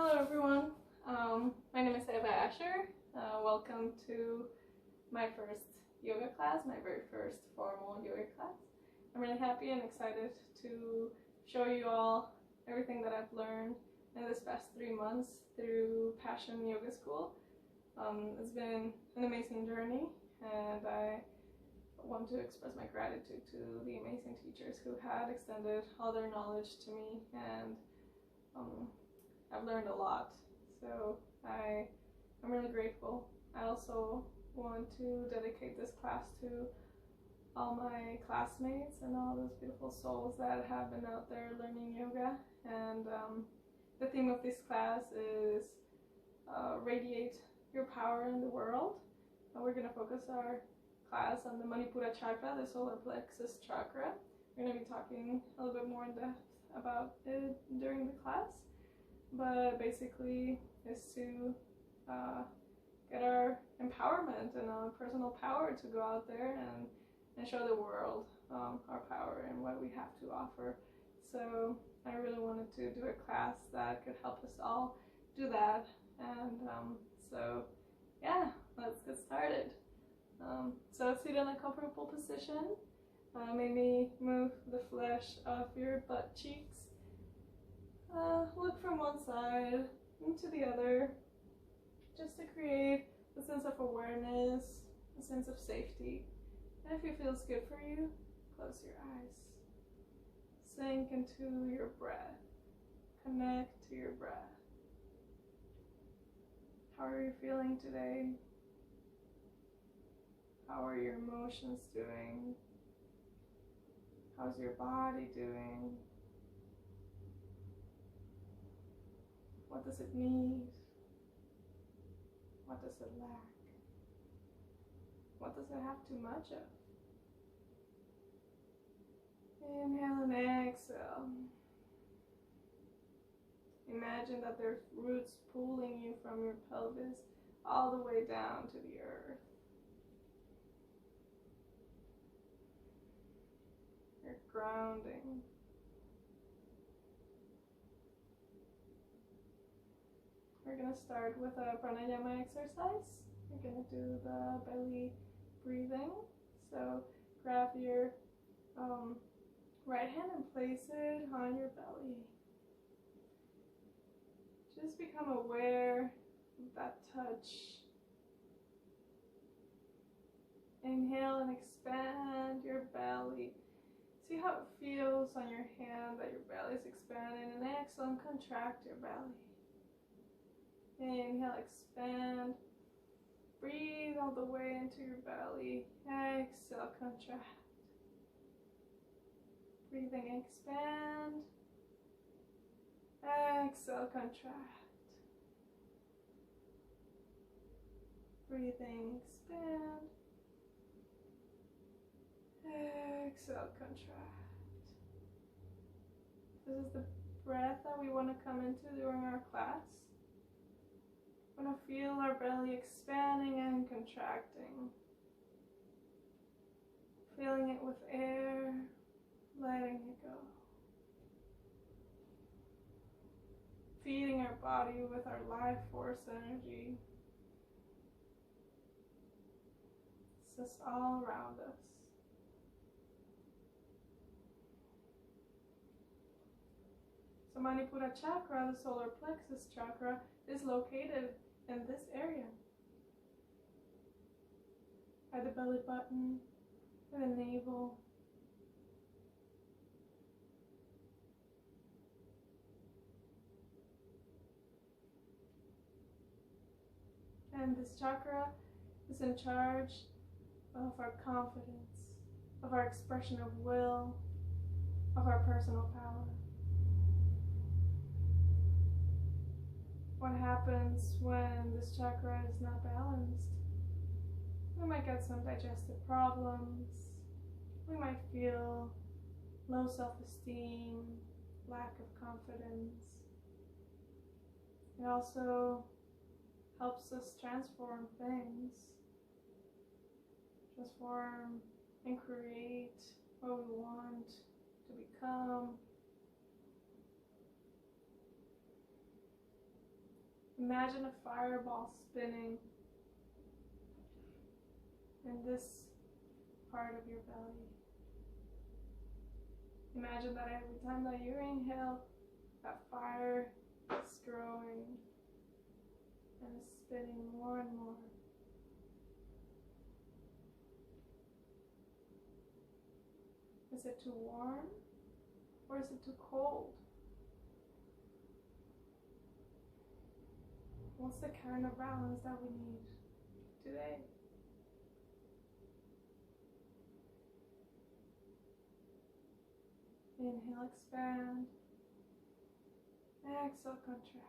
Hello everyone, my name is Eva Asher. Welcome to my first yoga class, my very first formal yoga class. I'm really happy and excited to show you all everything that I've learned in this past 3 months through Passion Yoga School. It's been an amazing journey, and I want to express my gratitude to the amazing teachers who had extended all their knowledge to me, and I've learned a lot, so I'm really grateful. I also want to dedicate this class to all my classmates and all those beautiful souls that have been out there learning yoga. And the theme of this class is Radiate Your Power in the World. We're going to focus our class on the Manipura Chakra, the solar plexus chakra. We're going to be talking a little bit more in depth about it during the class. But basically is to get our empowerment and our personal power to go out there and show the world our power and what we have to offer. So I really wanted to do a class that could help us all do that. And so yeah, let's get started. So sit in a comfortable position. Maybe move the flesh of your butt cheeks. Look from one side into the other, just to create a sense of awareness, a sense of safety. And if it feels good for you, close your eyes. Sink into your breath. Connect to your breath. How are you feeling today? How are your emotions doing? How's your body doing? What does it need? What does it lack? What does it have too much of? Inhale and exhale. Imagine that there's roots pulling you from your pelvis all the way down to the earth. You're grounding. We're going to start with a pranayama exercise. We're going to do the belly breathing. So grab your right hand and place it on your belly. Just become aware of that touch. Inhale and expand your belly. See how it feels on your hand that your belly is expanding, and exhale and contract your belly. Inhale, expand. Breathe all the way into your belly. Exhale, contract. Breathing, expand. Exhale, contract. Breathing, expand. Exhale, contract. This is the breath that we want to come into during our class. We want to feel our belly expanding and contracting. Filling it with air, letting it go. Feeding our body with our life force energy. It's just all around us. So Manipura Chakra, the solar plexus chakra, is located in this area. By the belly button, by the navel. And this chakra is in charge of our confidence, of our expression of will, of our personal power. What happens when this chakra is not balanced? We might get some digestive problems. We might feel low self-esteem, lack of confidence. It also helps us transform things, transform and create what we want to become. Imagine a fireball spinning in this part of your belly. Imagine that every time that you inhale, that fire is growing and is spinning more and more. Is it too warm or is it too cold? What's the kind of balance that we need today? Inhale, expand. Exhale, contract.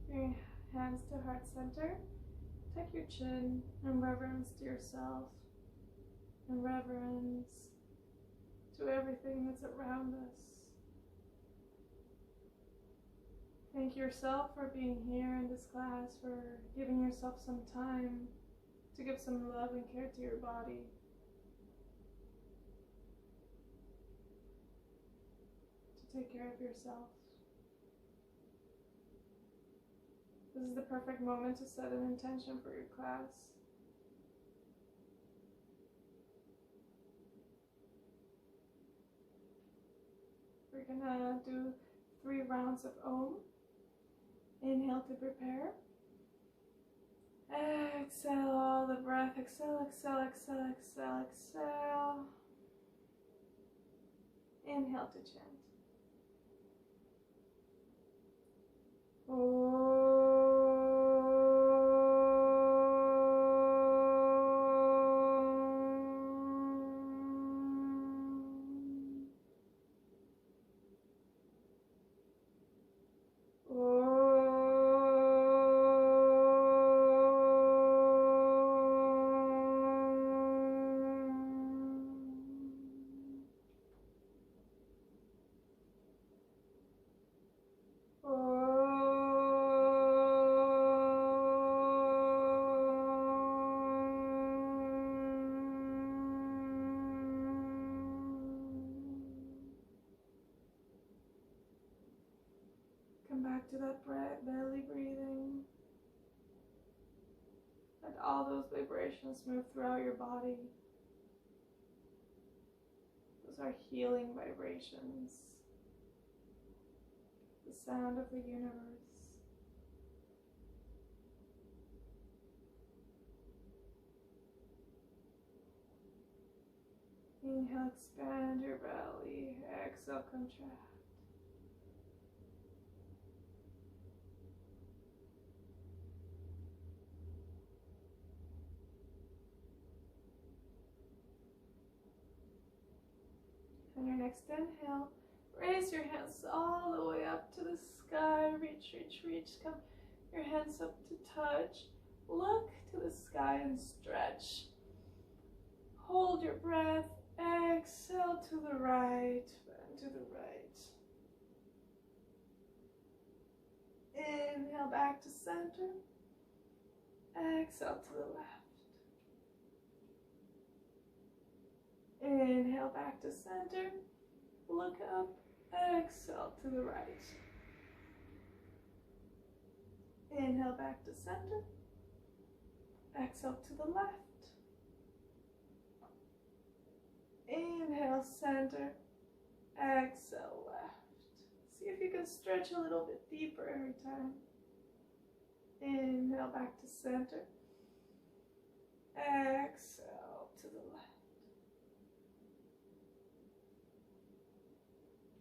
Bring hands to heart center. Tuck your chin and reverence to yourself and reverence to everything that's around us. Thank yourself for being here in this class, for giving yourself some time to give some love and care to your body. To take care of yourself. This is the perfect moment to set an intention for your class. We're gonna do 3 rounds of Om. Inhale to prepare. Exhale all the breath. Exhale, exhale, exhale, exhale, exhale. Inhale to chant. Come back to that belly breathing. Let all those vibrations move throughout your body. Those are healing vibrations. The sound of the universe. Inhale, expand your belly. Exhale, contract. On your next inhale, raise your hands all the way up to the sky. Reach, reach, reach. Come your hands up to touch. Look to the sky and stretch. Hold your breath. Exhale to the right and to the right. Inhale back to center. Exhale to the left. Inhale back to center. Look up. Exhale to the right. Inhale back to center. Exhale to the left. Inhale, center. Exhale, left. See if you can stretch a little bit deeper every time. Inhale back to center. Exhale to the left.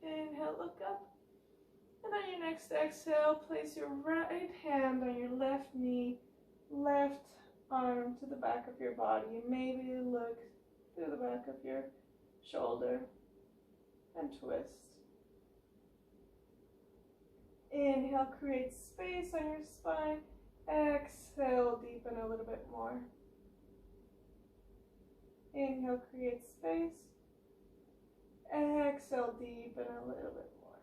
Inhale, look up. And on your next exhale, place your right hand on your left knee, left arm to the back of your body. And maybe look through the back of your shoulder and twist. Inhale, create space on your spine. Exhale, deepen a little bit more. Inhale, create space. Exhale, deepen a little bit more.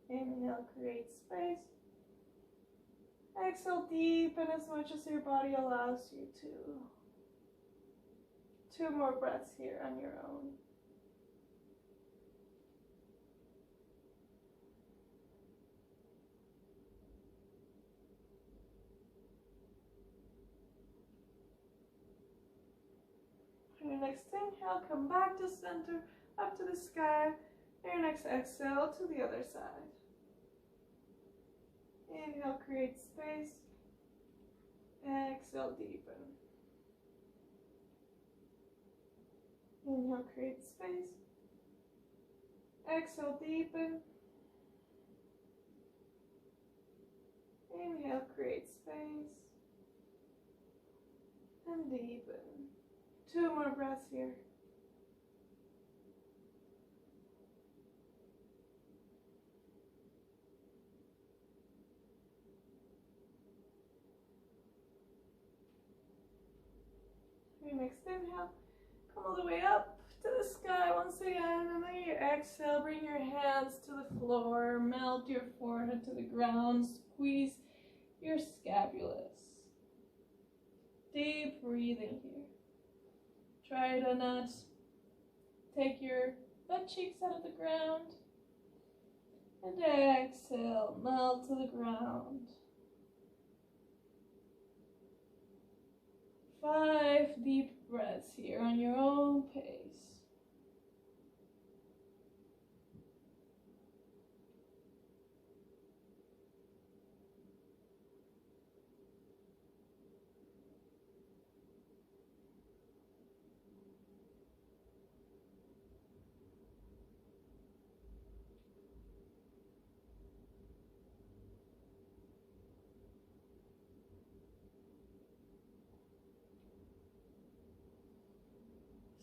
Inhale, create space. Exhale, deepen as much as your body allows you to. 2 more breaths here on your own. On your next inhale, come back to center, up to the sky. And your next exhale to the other side. Inhale, create space. Exhale, deepen. Inhale, create space. Exhale, deepen. Inhale, create space. And deepen. 2 more breaths here. Your next inhale, come all the way up to the sky once again, and then you exhale, bring your hands to the floor, melt your forehead to the ground, squeeze your scapulus. Deep breathing here. Try to not take your butt cheeks out of the ground, and exhale, melt to the ground. 5 deep breaths here on your own pace.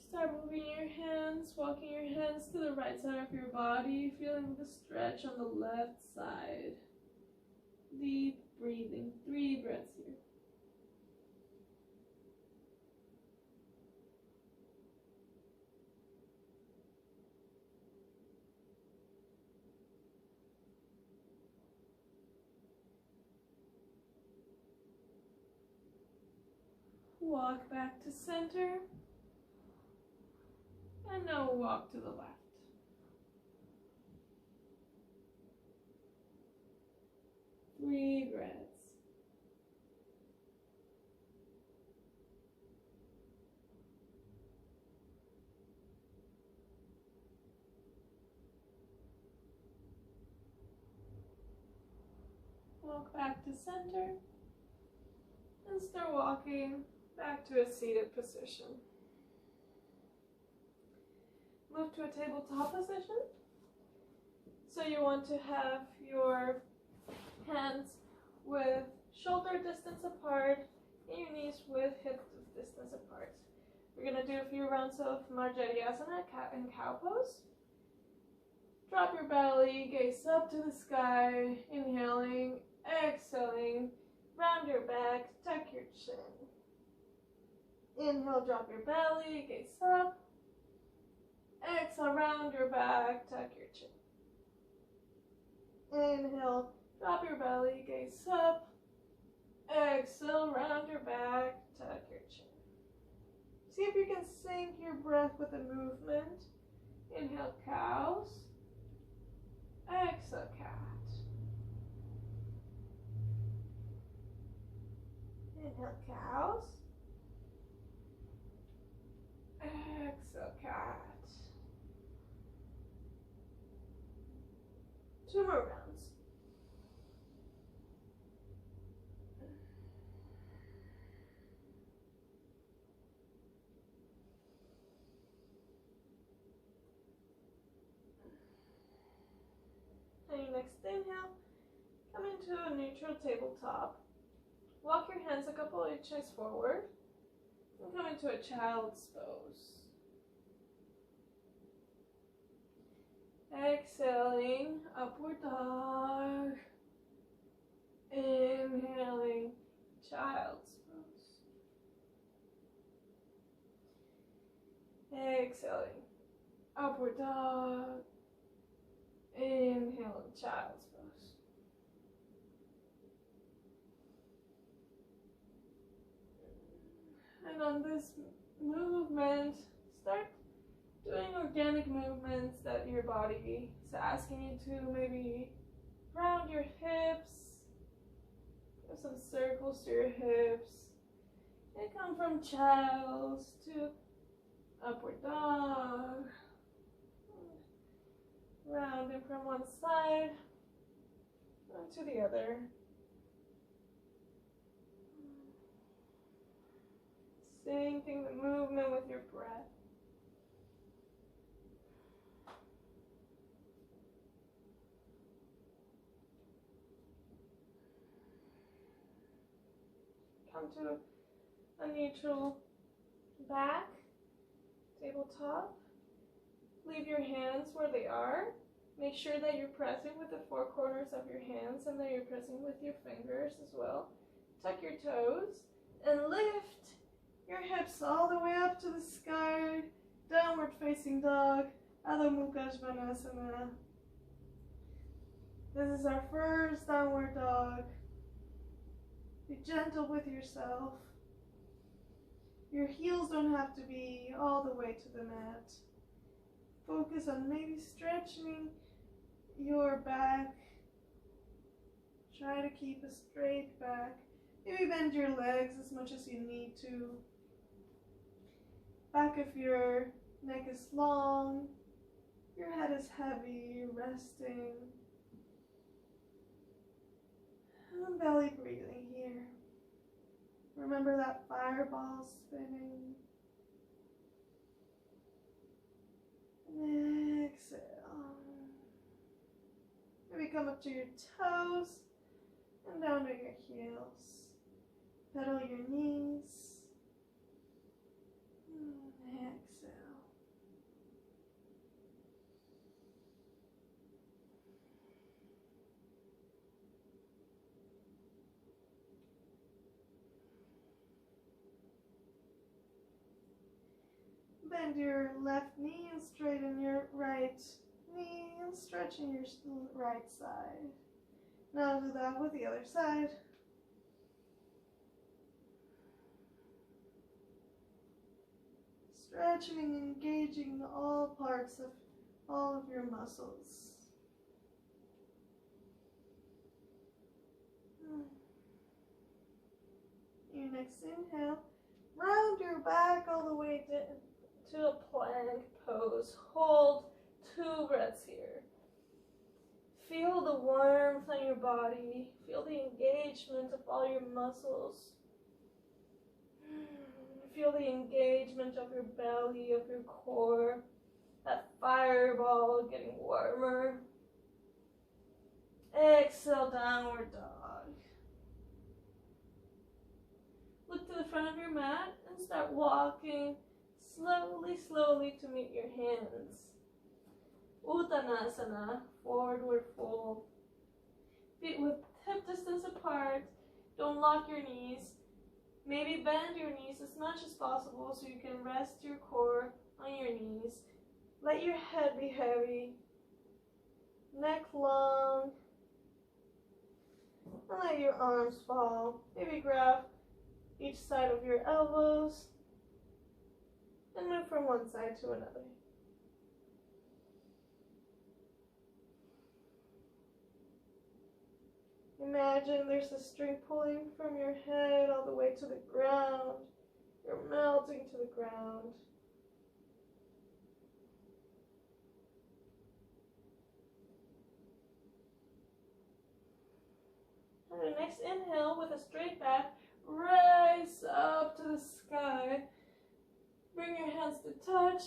Start moving your hands, walking your hands to the right side of your body, feeling the stretch on the left side. Deep breathing, 3 breaths here. Walk back to center. And now walk to the left. Three breaths. Walk back to center and start walking back to a seated position. Move to a tabletop position. So you want to have your hands with shoulder distance apart and your knees with hip distance apart. We're going to do a few rounds of Marjariasana in cow pose. Drop your belly, gaze up to the sky, inhaling, exhaling, round your back, tuck your chin. Inhale, drop your belly, gaze up. Exhale, round your back, tuck your chin. Inhale, drop your belly, gaze up. Exhale, round your back, tuck your chin. See if you can sync your breath with the movement. Inhale, cows. Exhale, cat. Inhale, cows. Exhale, cat. 2 more rounds. And your next inhale, come into a neutral tabletop. Walk your hands a couple inches forward and come into a child's pose. Exhaling, upward dog. Inhaling, child's pose. Exhaling, upward dog. Inhaling, child's pose. And on this movement, start doing organic movements that your body is asking you to. Maybe round your hips, give some circles to your hips, and come from child's to upward dog. Rounding from one side to the other. Syncing the movement with your breath. Come to a neutral back, tabletop. Leave your hands where they are. Make sure that you're pressing with the four corners of your hands and that you're pressing with your fingers as well. Tuck your toes and lift your hips all the way up to the sky. Downward facing dog, Adho Mukha Svanasana. This is our first downward dog. Be gentle with yourself. Your heels don't have to be all the way to the mat. Focus on maybe stretching your back. Try to keep a straight back. Maybe bend your legs as much as you need to. Back of your neck is long. Your head is heavy, resting. And belly breathing here. Remember that fireball spinning. And exhale. Maybe come up to your toes and down to your heels. Pedal your knees. And exhale. Bend your left knee and straighten your right knee and stretching your right side. Now do that with the other side. Stretching and engaging all parts of all of your muscles. Your next inhale, round your back all the way to a plank pose. Hold 2 breaths here. Feel the warmth on your body. Feel the engagement of all your muscles. Feel the engagement of your belly, of your core. That fireball getting warmer. Exhale, downward dog. Look to the front of your mat and start walking slowly to meet your hands. Uttanasana, forward fold. Feet with hip distance apart. Don't lock your knees. Maybe bend your knees as much as possible so you can rest your core on your knees. Let your head be heavy. Neck long. And let your arms fall. Maybe grab each side of your elbows and move from one side to another. Imagine there's a string pulling from your head all the way to the ground. You're melting to the ground. On your next inhale, with a straight back, rise up to the sky. Bring your hands to touch.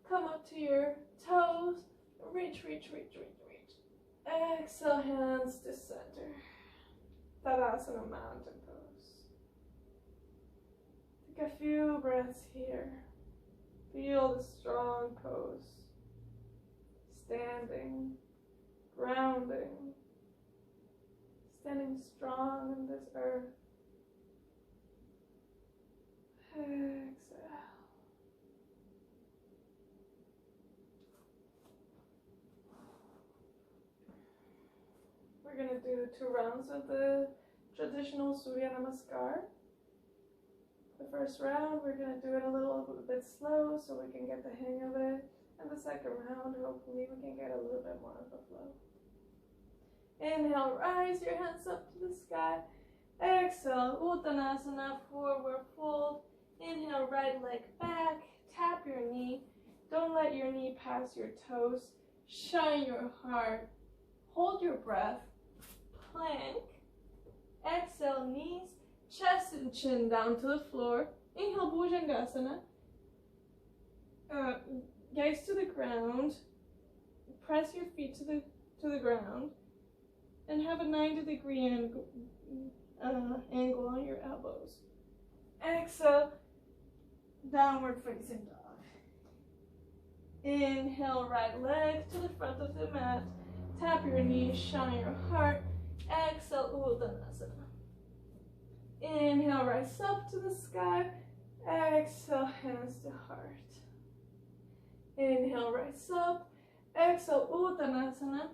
Come up to your toes. Reach. Exhale, hands to center. Tadasana, mountain pose. Take a few breaths here. Feel the strong pose. Standing, grounding, standing strong in this earth. Exhale. We're going to do 2 rounds of the traditional Surya Namaskar. The first round, we're going to do it a little bit slow so we can get the hang of it. And the second round, hopefully we can get a little bit more of a flow. Inhale, rise your hands up to the sky. Exhale, Uttanasana, forward fold. Inhale, right leg back. Tap your knee. Don't let your knee pass your toes. Shine your heart. Hold your breath. Plank. Exhale, knees, chest and chin down to the floor. Inhale, Bhujangasana. Gaze to the ground. Press your feet to the ground. And have a 90-degree angle on your elbows. Exhale, downward facing dog. Inhale, right leg to the front of the mat. Tap your knees, shine your heart. Exhale, Uttanasana. Inhale, rise up to the sky. Exhale, hands to heart. Inhale, rise up. Exhale, Uttanasana.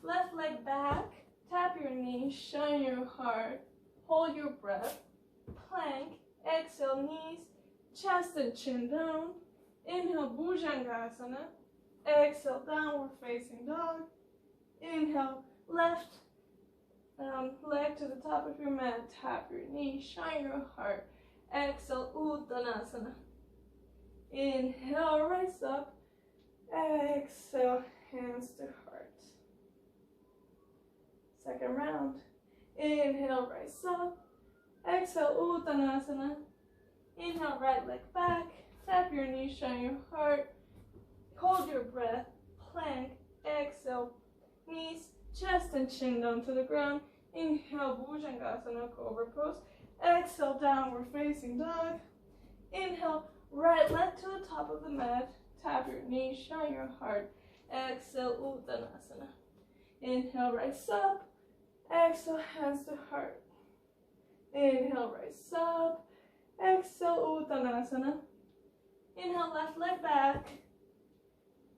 Left leg back. Tap your knees, shine your heart. Hold your breath. Plank. Exhale, knees, chest and chin down. Inhale, Bhujangasana. Exhale, downward facing dog. Inhale, left leg to the top of your mat. Tap your knee, shine your heart. Exhale, Uttanasana. Inhale, rise up. Exhale, hands to heart. Second round. Inhale, rise up. Exhale, Uttanasana. Inhale, right leg back. Tap your knee, shine your heart. Hold your breath. Plank. Exhale, knees, chest and chin down to the ground. Inhale, Bhujangasana, Cobra Pose. Exhale, downward facing dog. Inhale, right leg to the top of the mat. Tap your knees, shine your heart. Exhale, Uttanasana. Inhale, rise up. Exhale, hands to heart. Inhale, rise up. Exhale, Uttanasana. Inhale, left leg back.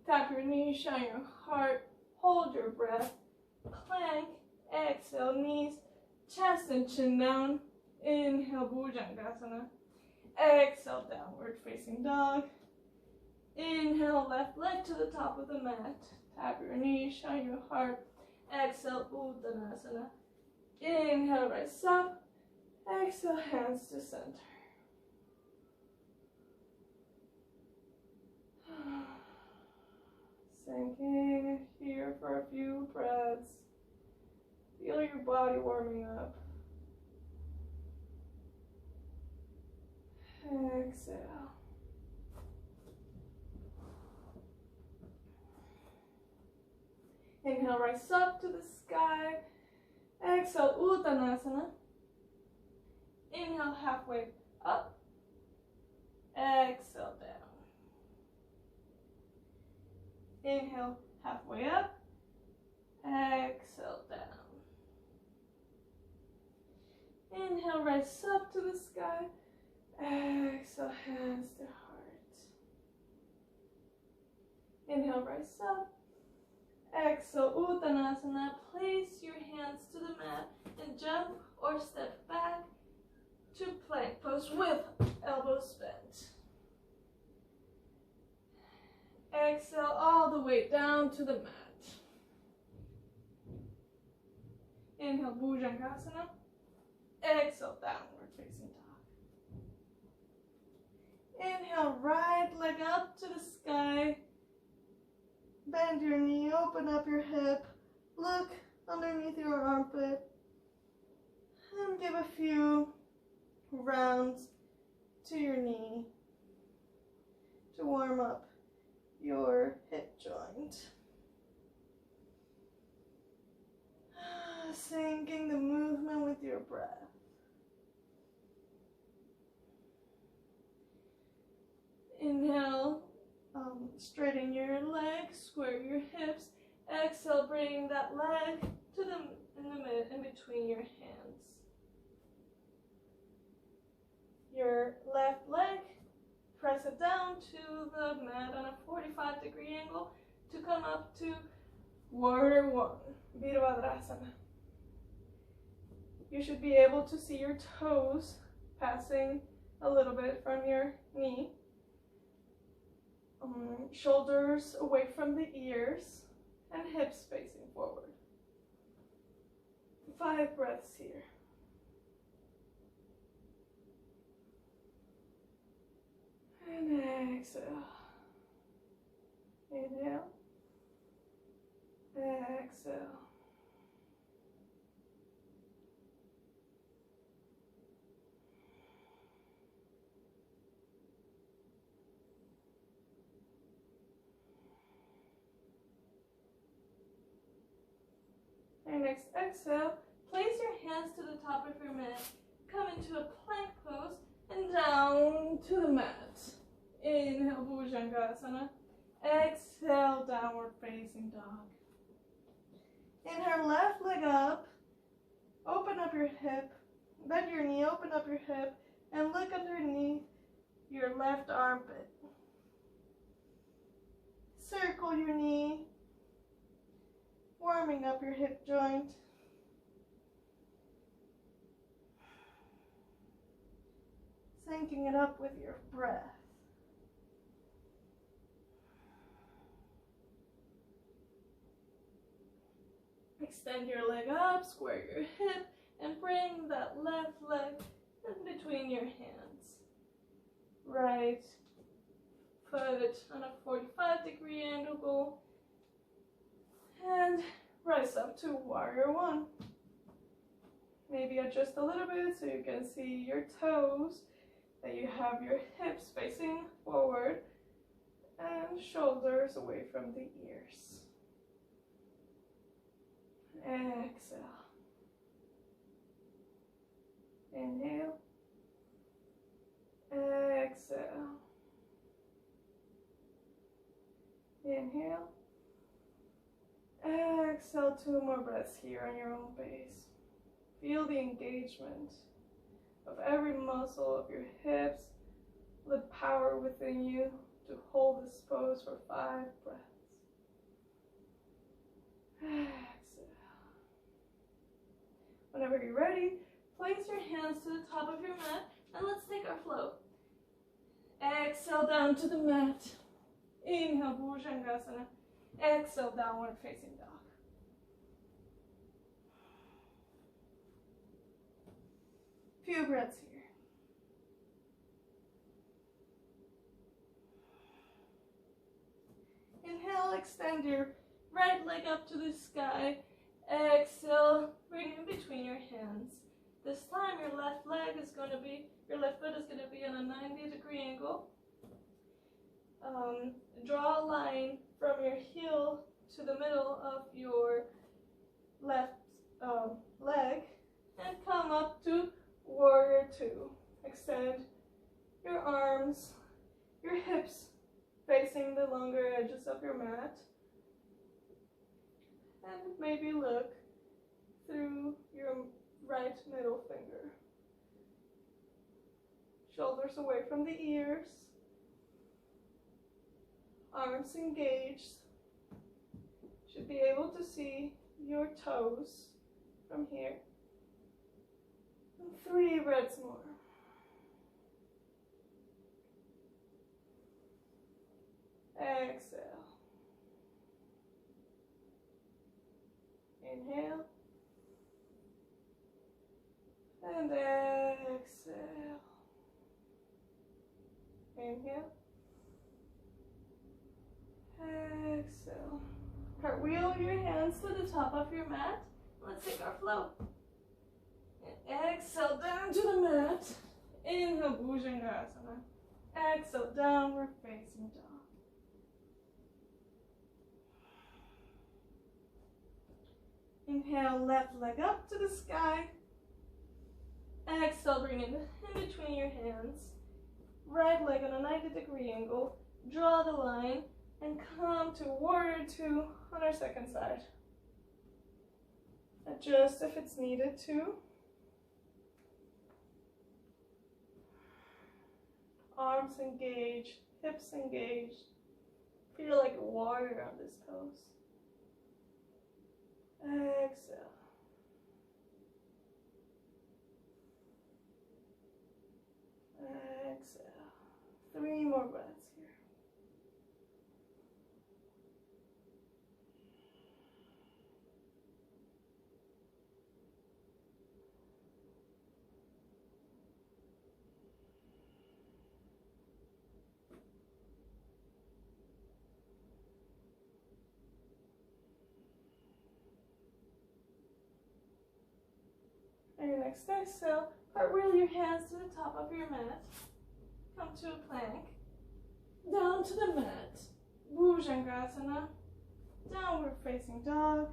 Tap your knees, shine your heart. Hold your breath. Plank. Exhale, knees, chest and chin down. Inhale, Bhujangasana. Exhale, downward facing dog. Inhale, left leg to the top of the mat. Tap your knees, shine your heart. Exhale, Uttanasana. Inhale, rise up. Exhale, hands to center. Sinking here for a few breaths. Feel your body warming up. Exhale. Inhale, rise up to the sky. Exhale, Uttanasana. Inhale, halfway up. Exhale, down. Inhale, halfway up. Exhale, down. Inhale, rise up to the sky. Exhale, hands to heart. Inhale, rise up. Exhale, Uttanasana. Place your hands to the mat and jump or step back to plank pose with elbows bent. Exhale all the way down to the mat. Inhale, Bhujangasana. Exhale, downward facing dog. Inhale, right leg up to the sky. Bend your knee, open up your hip. Look underneath your armpit. And give a few rounds to your knee to warm up your hip joint. Syncing the movement with your breath. Inhale, straighten your legs, square your hips. Exhale, bring that leg to in between the mat on a 45-degree angle to come up to Warrior One, Virabhadrasana. You should be able to see your toes passing a little bit from your knee. Shoulders away from the ears and hips facing forward. 5 breaths here. And exhale. Inhale. Exhale. And next exhale, place your hands to the top of your mat. Come into a plank pose and down to the mat. Inhale, Bhujangasana. Exhale, downward facing dog. Inhale, left leg up. Open up your hip. Bend your knee, open up your hip, and look underneath your left armpit. Circle your knee, warming up your hip joint. Syncing it up with your breath. Extend your leg up, square your hip, and bring that left leg in between your hands. Right foot on a 45-degree angle. And rise up to Warrior One. Maybe adjust a little bit so you can see your toes, that you have your hips facing forward and shoulders away from the ears. Exhale. Inhale. Exhale. Inhale. Exhale, 2 more breaths here on your own pace. Feel the engagement of every muscle of your hips, the power within you to hold this pose for 5 breaths. Exhale. Whenever you're ready, place your hands to the top of your mat and let's take our flow. Exhale down to the mat. Inhale, Bhujangasana. Exhale, downward facing dog. Few breaths here. Inhale, extend your right leg up to the sky. Exhale, bring it in between your hands. This time your left foot is going to be on a 90-degree angle. Draw a line from your heel to the middle of your left leg and come up to Warrior Two. Extend your arms, your hips facing the longer edges of your mat, and maybe look through your right middle finger. Shoulders away from the ears, arms engaged. Should be able to see your toes from here. And 3 breaths more. Exhale. Inhale. And exhale. Inhale. Exhale. Cartwheel your hands to the top of your mat. Let's take our flow. And exhale down to the mat. Inhale, Bhujangasana. Exhale, downward facing dog. Inhale, left leg up to the sky. Exhale, bring it in between your hands. Right leg on a 90-degree angle. Draw the line and come to Warrior Two on our second side. Adjust if it's needed to. Arms engaged, hips engaged. Feel like a warrior on this pose. Exhale. Exhale. 3 more breaths here. On your next exhale, cartwheel your hands to the top of your mat. Come to a plank. Down to the mat. Bhujangasana. Downward facing dog.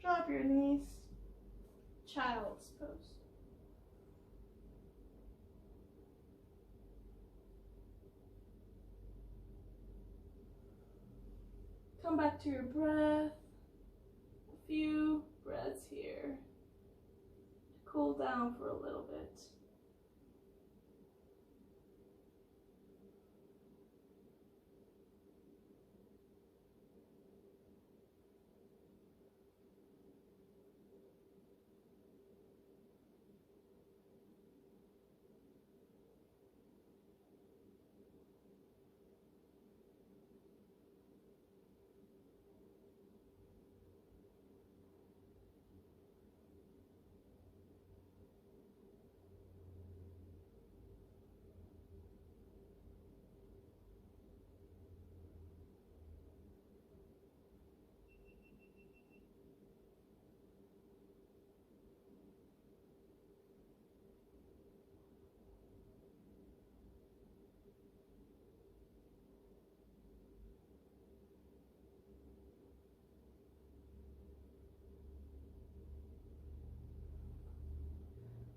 Drop your knees. Child's pose. Come back to your breath. A few breaths here. Cool down for a little bit.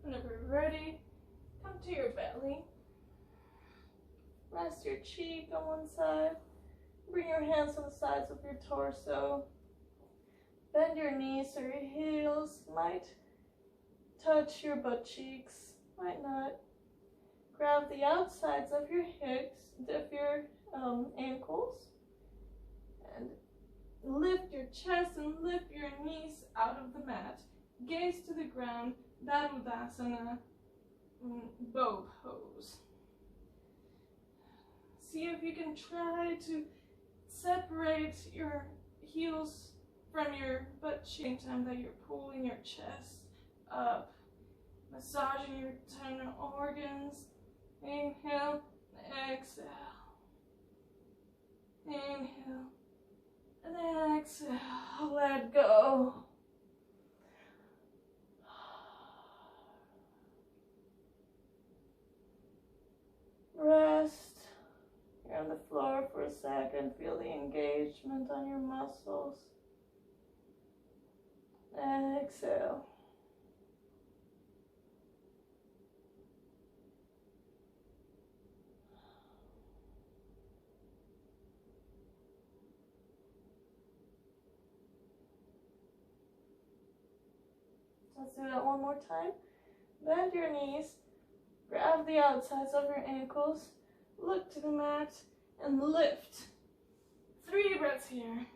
Whenever you're ready, come to your belly. Rest your cheek on one side. Bring your hands to the sides of your torso. Bend your knees so your heels might touch your butt cheeks, might not. Grab the outsides of your hips, of your ankles, and lift your chest and lift your knees out of the mat. Gaze to the ground. Dharudasana, bow pose. See if you can try to separate your heels from your butt cheek, same time that you're pulling your chest up, massaging your internal organs. Inhale, exhale. Inhale, and exhale. Let go. Rest. You're on the floor for a second. Feel the engagement on your muscles. Exhale. Let's do that one more time. Bend your knees. Grab the outsides of your ankles, look to the mat, and lift. 3 breaths here.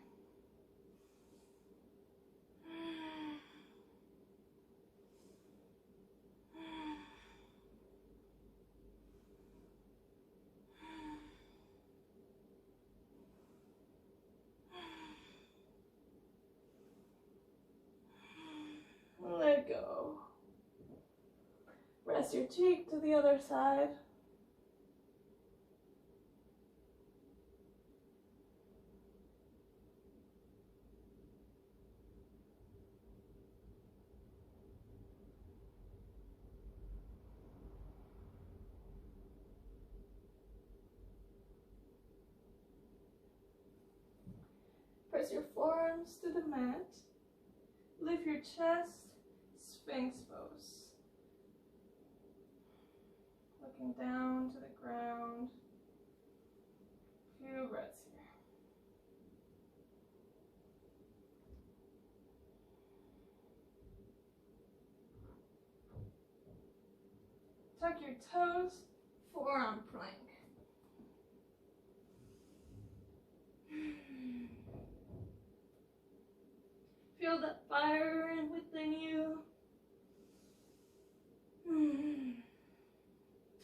Let go. Press your cheek to the other side. Press your forearms to the mat. Lift your chest, Sphinx pose. Looking down to the ground. Few breaths here. Tuck your toes, forearm plank. Feel that fire within you.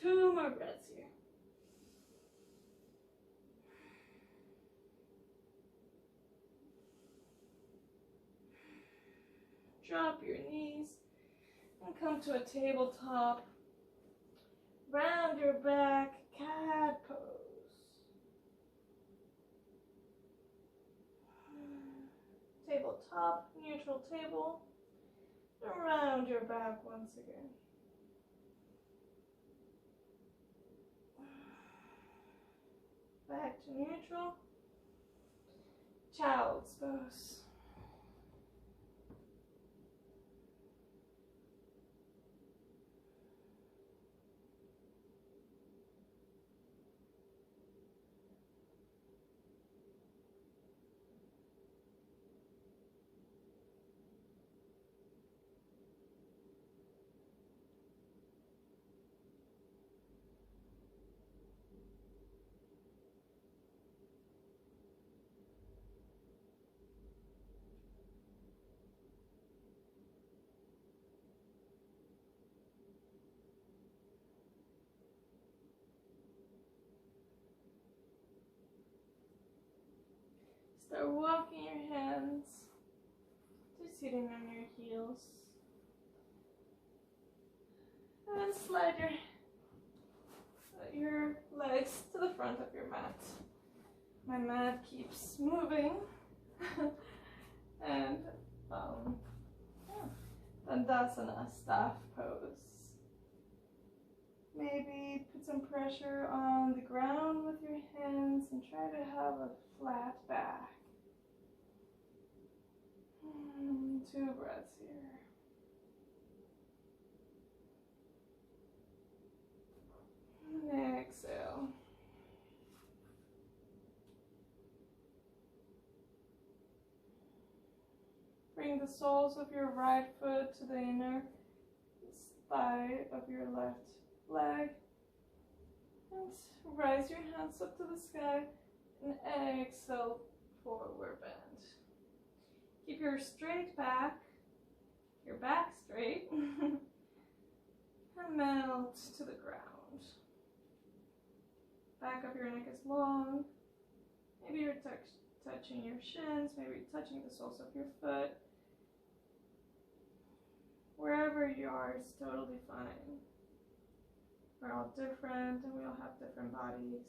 2 more breaths here. Drop your knees and come to a tabletop. Round your back, cat pose. Tabletop, neutral table. Around your back once again. Back to neutral. Child's pose. Start walking your hands to sitting on your heels. And slide your legs to the front of your mat. My mat keeps moving. And Dandasana, staff pose. Maybe put some pressure on the ground with your hands and try to have a flat back. 2 breaths here. And exhale. Bring the soles of your right foot to the inner thigh of your left leg. And rise your hands up to the sky and exhale, forward bend. Keep your straight back, your back straight, and melt to the ground. Back of your neck is long. Maybe you're touching your shins, maybe touching the soles of your foot. Wherever you are is totally fine. We're all different and we all have different bodies.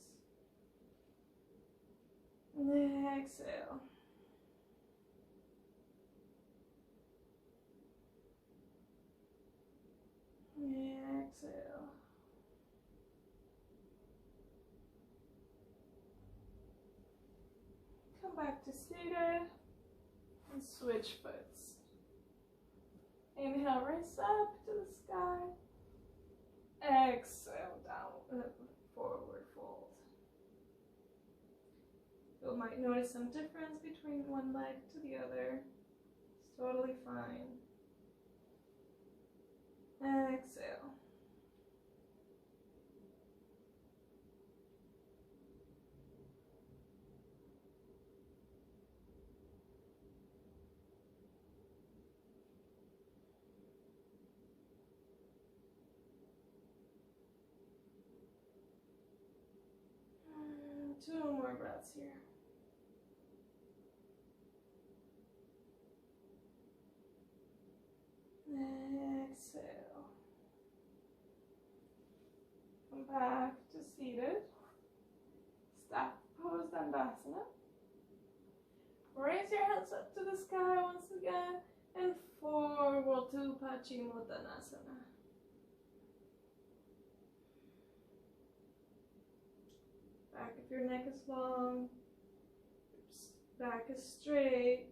And exhale. Exhale. Come back to seated and switch foots. Inhale, raise up to the sky. Exhale, down, forward fold. You might notice some difference between one leg to the other. It's totally fine. Exhale. And 2 more breaths here. Exhale. Come back to seated. Staff pose, Dandasana. Raise your hands up to the sky once again and forward to Paschimottanasana. Back if your neck is long, back is straight.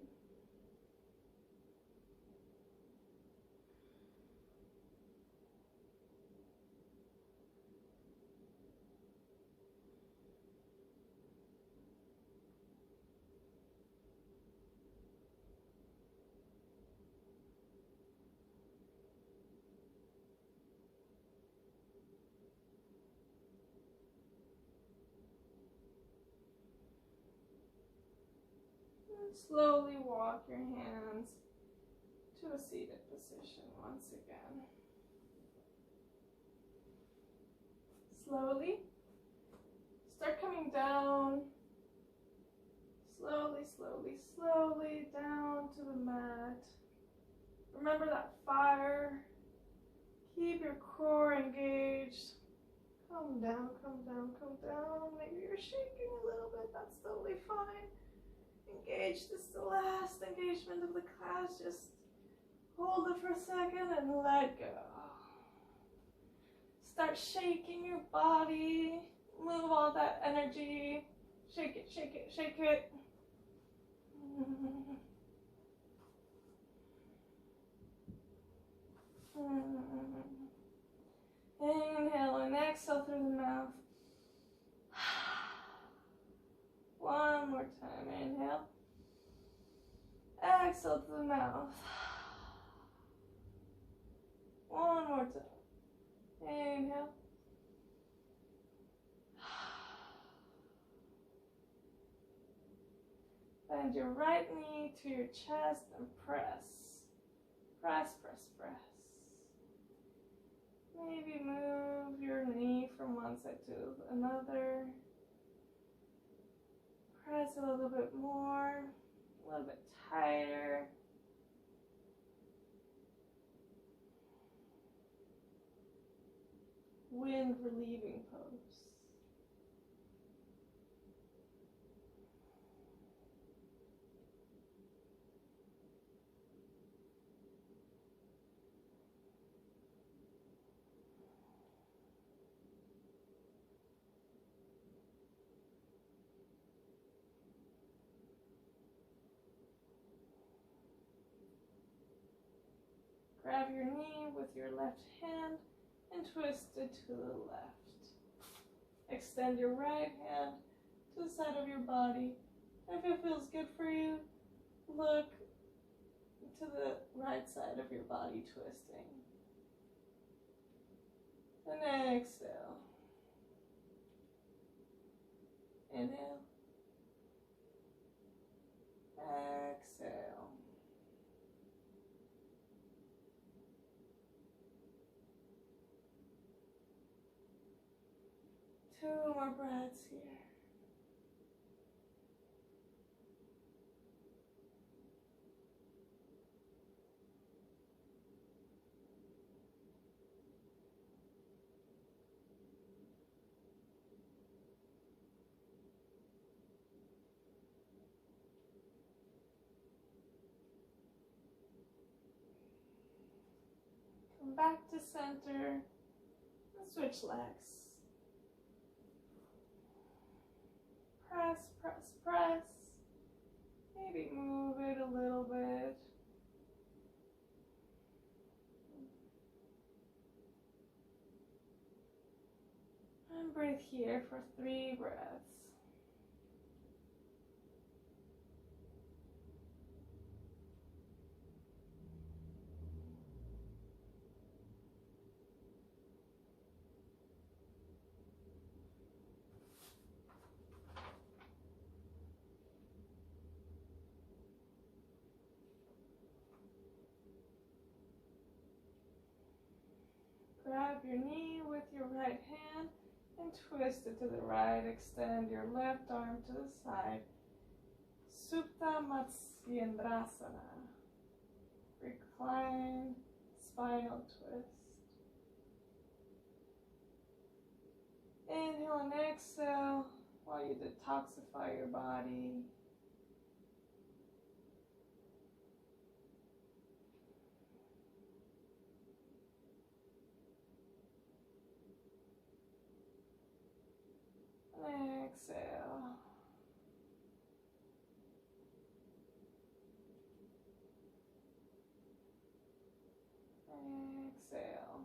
Slowly walk your hands to a seated position once again. Slowly start coming down. Slowly, slowly, slowly down to the mat. Remember that fire. Keep your core engaged. Come down, come down, come down. Maybe you're shaking a little bit. That's totally fine. Engage. This is the last engagement of the class. Just hold it for a second and let go. Start shaking your body. Move all that energy. Shake it, shake it, shake it. Inhale and exhale through the mouth. One more time. Inhale. Exhale through the mouth. One more time. Inhale. Bend your right knee to your chest and press. Press, press, press. Maybe move your knee from one side to another. Press a little bit more, a little bit tighter. Wind relieving pose. Grab your knee with your left hand and twist it to the left. Extend your right hand to the side of your body. If it feels good for you, look to the right side of your body twisting. And exhale. Inhale. Exhale. Two more breaths here. Come back to center and switch legs. Press, press, press. Maybe move it a little bit. And breathe here for 3 breaths. Grab your knee with your right hand and twist it to the right. Extend your left arm to the side. Supta Matsyendrasana. Recline spinal twist. Inhale and exhale while you detoxify your body. Exhale. Exhale.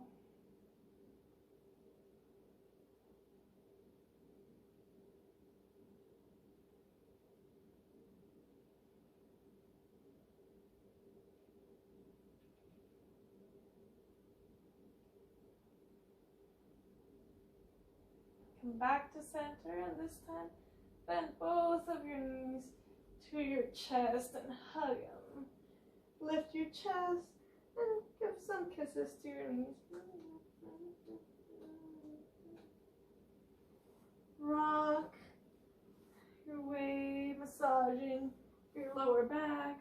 Come back to center, and this time bend both of your knees to your chest and hug him. Lift your chest and give some kisses to your knees. Rock your way, massaging your lower back.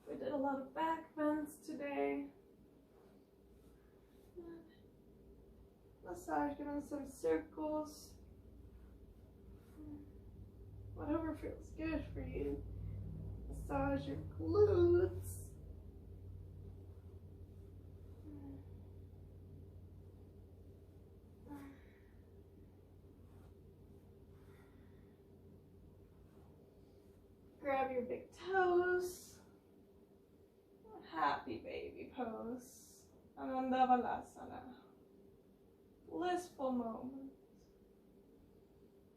We did a lot of back bends today. Massage, giving some circles. Whatever feels good for you. Massage your glutes. Grab your big toes. Happy baby pose. Akhanda Balasana. Blissful moment.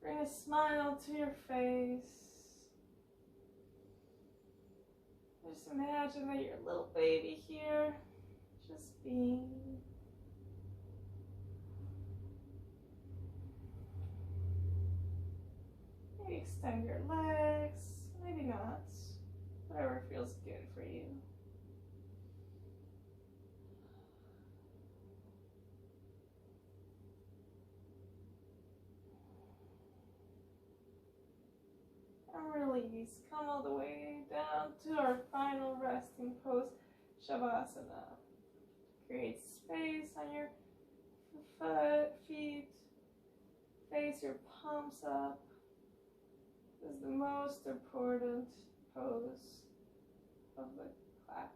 Bring a smile to your face. Just imagine that you're a little baby here, just being. Maybe extend your legs, maybe not. Whatever feels good for you. And release. Come all the way down to our final resting pose, Shavasana. Create space on your feet. Face your palms up. This is the most important pose of the class.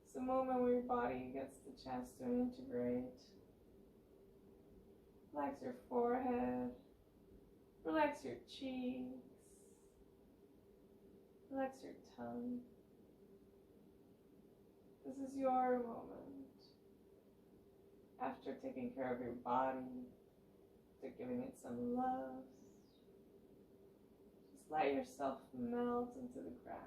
It's the moment where your body gets the chance to integrate. Relax your forehead. Relax your cheeks. Relax your tongue. This is your moment. After taking care of your body, after giving it some love, just let yourself melt into the ground.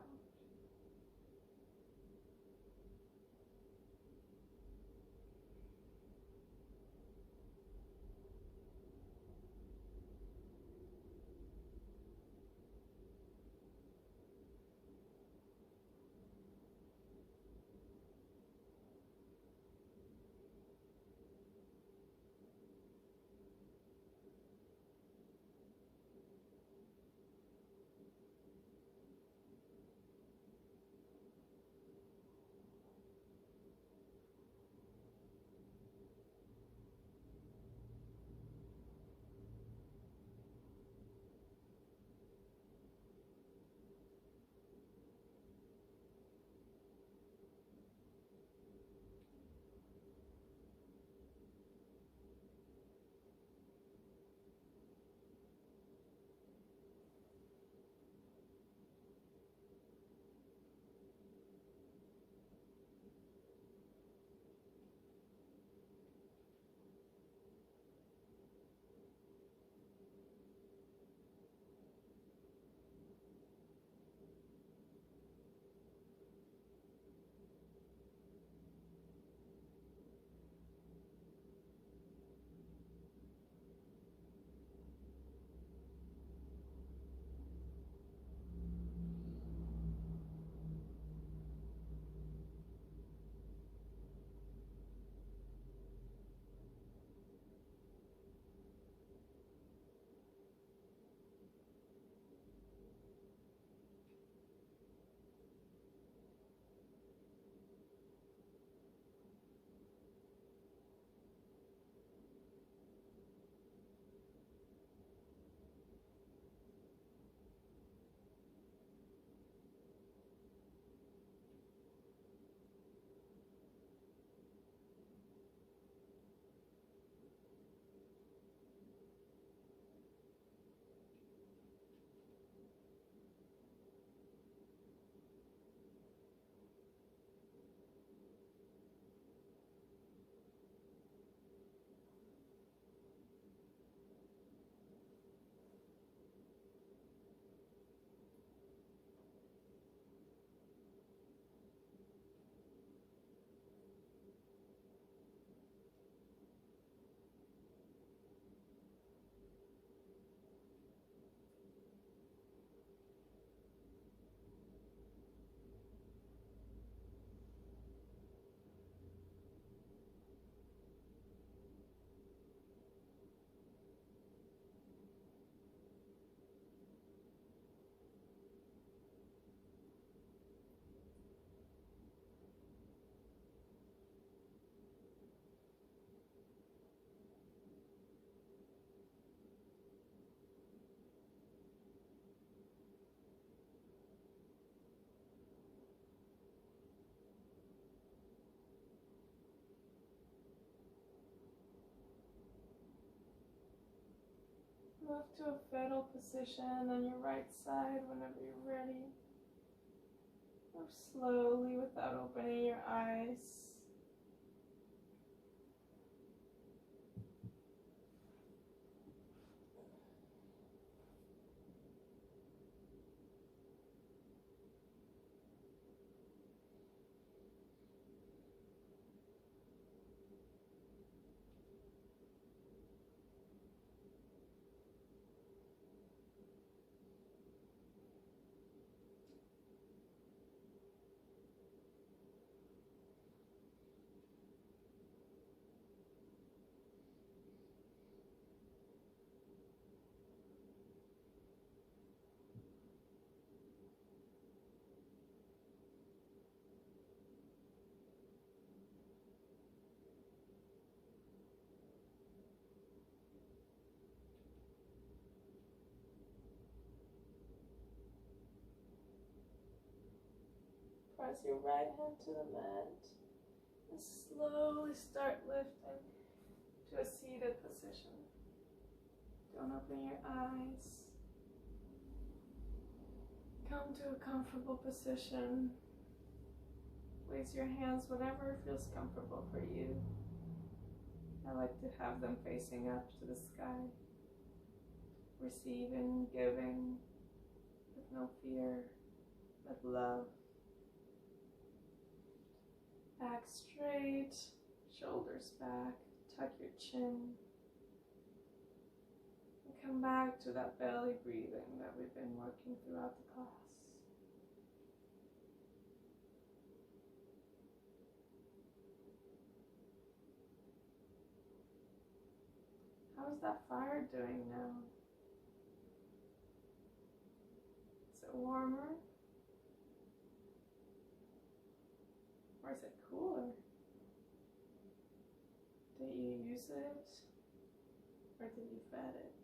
Move to a fetal position on your right side whenever you're ready. Move slowly without opening your eyes. Press your right hand to the mat and slowly start lifting to a seated position. Don't open your eyes. Come to a comfortable position. Place your hands whatever feels comfortable for you. I like to have them facing up to the sky. Receiving, giving, with no fear, with love. Back straight, shoulders back, tuck your chin. And come back to that belly breathing that we've been working throughout the class. How's that fire doing now? Is it warmer? Or is it cooler? Did you use it? Or did you fed it?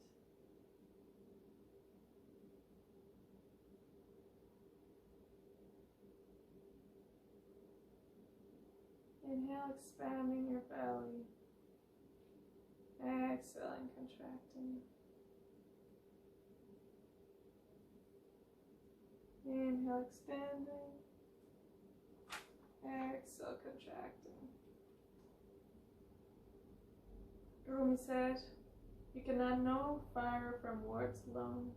Inhale, expanding your belly. Exhaling, contracting. Inhale, expanding. Exhale, contracting. Rumi said, "You cannot know fire from words alone.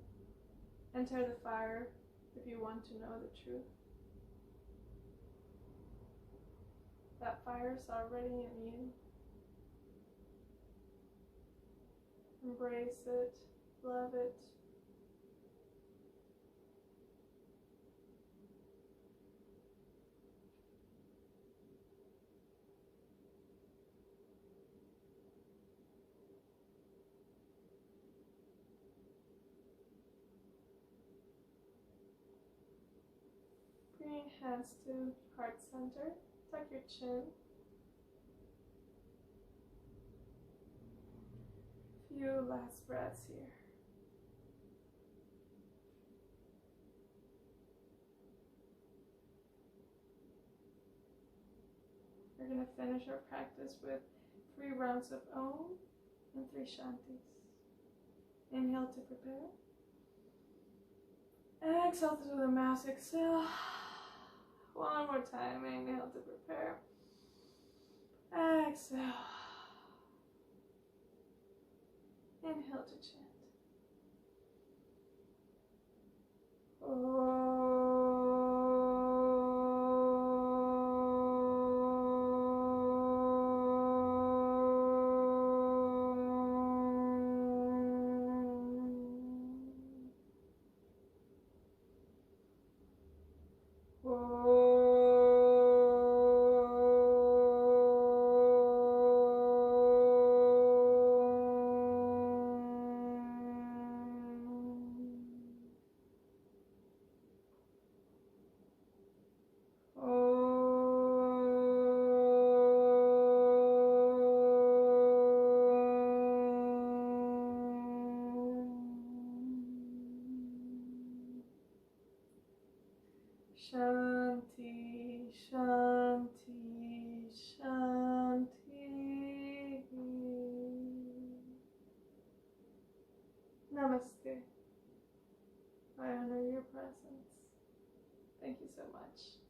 Enter the fire if you want to know the truth." That fire is already in you. Embrace it, love it. Bring hands to heart center. Tuck your chin. Few last breaths here. We're going to finish our practice with 3 rounds of Om and 3 Shantis. Inhale to prepare. Exhale through the mouth, exhale. One more time, inhale to prepare. Exhale. Inhale to chant. Namaste. I honor your presence. Thank you so much.